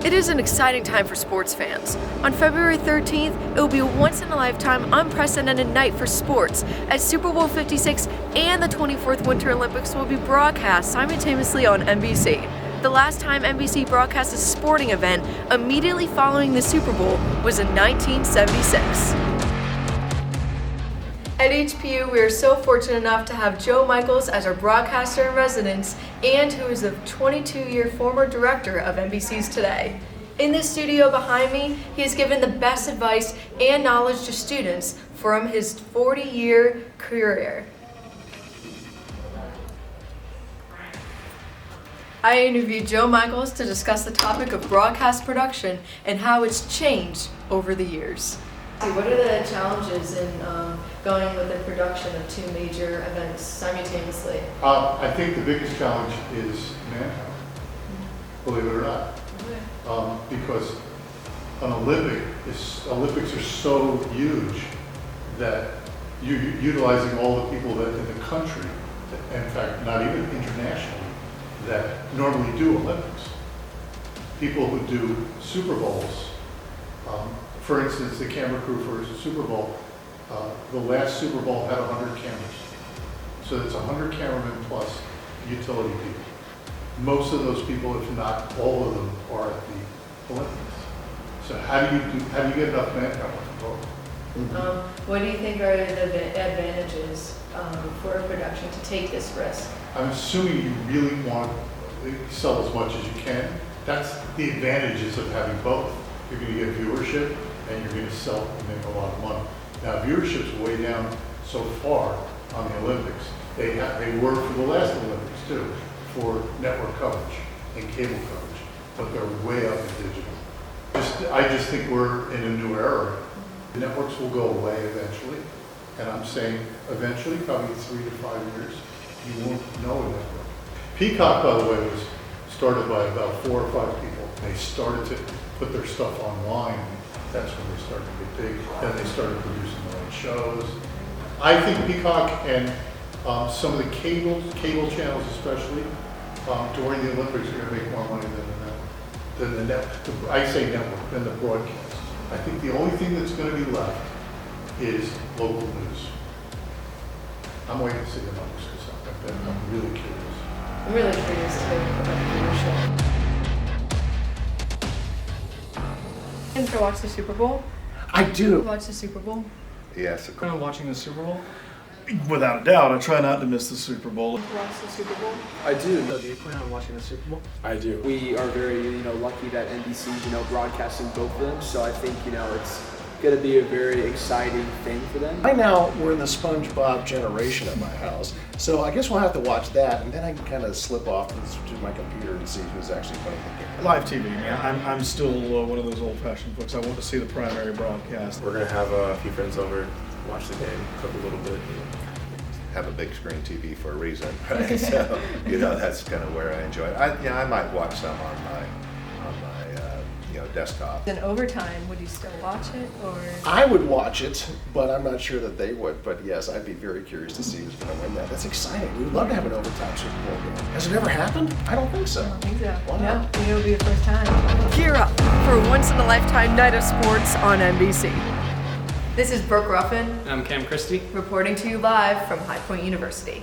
It is an exciting time for sports fans. On February 13th, it will be a once-in-a-lifetime, unprecedented night for sports, as Super Bowl 56 and the 24th Winter Olympics will be broadcast simultaneously on NBC. The last time NBC broadcast a sporting event immediately following the Super Bowl was in 1976. At HPU, we are so fortunate enough to have Joe Michaels as our broadcaster in residence and who is a 22-year former director of NBC's Today. In the studio behind me, he has given the best advice and knowledge to students from his 40-year career. I interviewed Joe Michaels to discuss the topic of broadcast production and how it's changed over the years. What are the challenges in going with the production of two major events simultaneously? I think the biggest challenge is manpower, believe it or not. Okay. Because an Olympics are so huge that you're utilizing all the people that in the country, in fact, not even internationally, that normally do Olympics. People who do Super Bowls, for instance, the camera crew for the Super Bowl, the last Super Bowl had 100 cameras. So it's 100 cameramen plus utility people. Most of those people, if not all of them, are at the Olympics. So how do you get enough manpower for both? What do you think are the advantages for a production to take this risk? I'm assuming you really want to sell as much as you can. That's the advantages of having both. You're going to get viewership and you're going to sell and make a lot of money. Now viewership's way down so far on the Olympics. They were for the last Olympics too, for network coverage and cable coverage, but they're way up in digital. I just think we're in a new era. The networks will go away eventually, and I'm saying eventually, probably 3 to 5 years, you won't know a network. Peacock, by the way, was started by about 4 or 5 people. They started to put their stuff online. That's when they started to get big. Then they started producing their own shows. I think Peacock and some of the cable channels especially, during the Olympics are going to make more money than the network. I say network, than the broadcast. I think the only thing that's going to be left is local news. I'm waiting to see the numbers because I'm really curious. I'm really curious too about the show. And to watch the Super Bowl? I do. Watch the Super Bowl? Yes. Kind of watching the Super Bowl? Without a doubt, I try not to miss the Super Bowl. Watch the Super Bowl? I do. Do you plan on watching the Super Bowl? I do. We are very, lucky that NBC's, broadcasting both of them. So I think, it's going to be a very exciting thing for them. Right now, we're in the SpongeBob generation at my house, so I guess we'll have to watch that, and then I can kind of slip off to my computer and see who's actually playing the game. Live TV, man. I'm still one of those old-fashioned folks. I want to see the primary broadcast. We're gonna have a few friends over, watch the game, cook a little bit. Have a big screen TV for a reason, right? So, that's kind of where I enjoy it. I might watch some on my desktop. In overtime, would you still watch it, or? I would watch it, but I'm not sure that they would. But yes, I'd be very curious to see who's going to win that. That's exciting. We'd love to have an overtime Super Bowl game. Has it ever happened? I don't think so. I don't think so. Why not? No, it'll be the first time. Gear up for a once-in-a-lifetime night of sports on NBC. This is Brooke Ruffin. I'm Cam Christie. Reporting to you live from High Point University.